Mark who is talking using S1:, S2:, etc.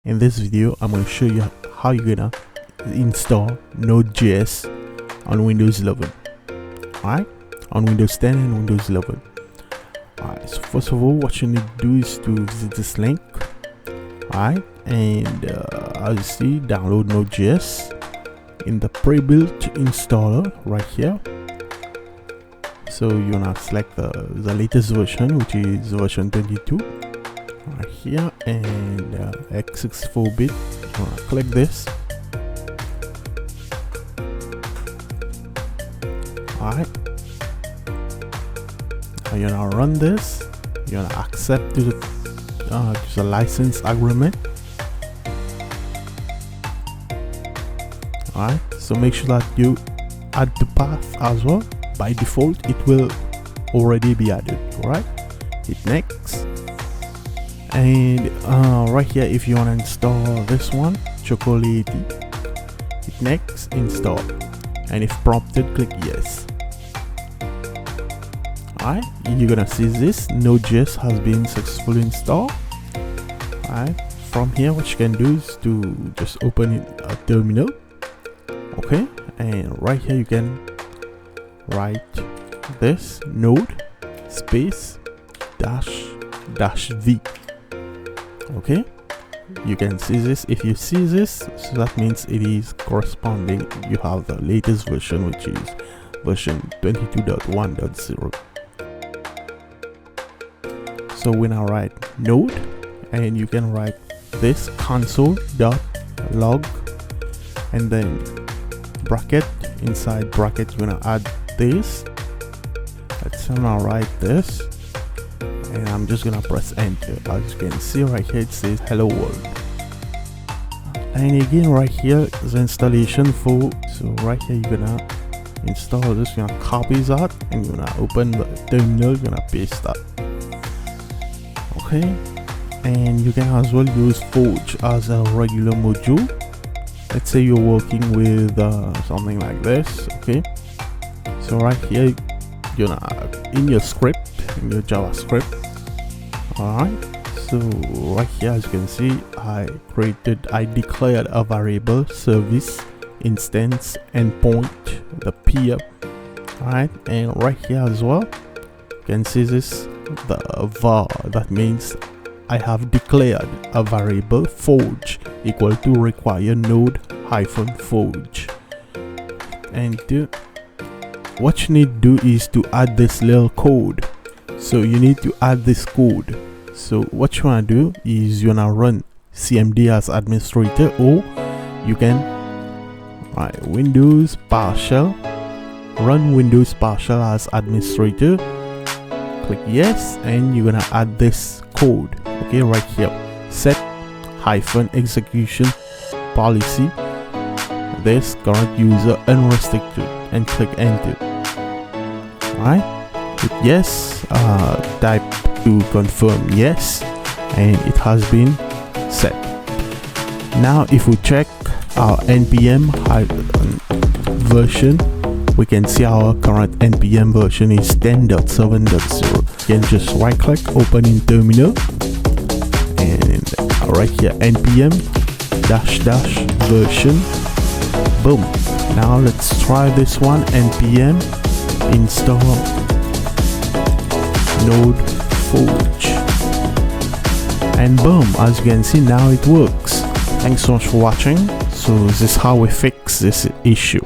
S1: In this video, I'm going to show you how you're gonna install Node.js on Windows 11. Alright, on Windows 10 and Windows 11. Alright, so first of all, what you need to do is to visit this link. Alright, and as you see, download Node.js in the pre-built installer right here. So you're gonna select the latest version, which is version 22. Right here, and x64-bit. Click this. Alright, now you're gonna run this. You're gonna accept to the license agreement. Alright, so make sure that you add the path as well. By default, it will already be added. Alright, hit next. And right here, if you want to install this one, Chocolate, hit next, install, and if prompted, click yes. Alright, you're gonna see this Node.js has been successfully installed. Alright, from here, what you can do is to just open a terminal. Okay, and right here you can write this node space -v. Okay, you can see this. If you see this, so that means it is corresponding. You have the latest version, which is version 22.1.0. So we now write node, and you can write this console.log, and then bracket. Inside bracket, you're gonna add this. Let's now write this. And I'm just gonna press enter. As you can see right here, it says hello world. And again, right here is installation for. So right here, you're gonna install this. You're gonna copy that, and you're gonna open the terminal. You're gonna paste that. Okay, and you can as well use Forge as a regular module. Let's say you're working with something like this. Okay, so right here, you're gonna in your script, in your JavaScript. Alright, so right here, as you can see, I declared a variable service instance endpoint, the peer. Alright, and right here as well, you can see this, the var. That means I have declared a variable forge equal to require node -forge. And what you need to do is to add this little code. So you need to add this code. So what you want to do is you're gonna run cmd as administrator, or you can write Windows PowerShell, run Windows PowerShell as administrator. Click yes, and you're gonna add this code. Okay, right here, set -execution policy, this current user unrestricted, and click enter. Alright, hit yes, type to confirm yes, and it has been set. Now if we check our npm version, we can see our current npm version is 10.7.0. You can just right click, open in terminal, and right here npm -- version. Boom. Now let's try this one, npm install node forge, and boom, as you can see, now it works. Thanks so much for watching. So this is how we fix this issue.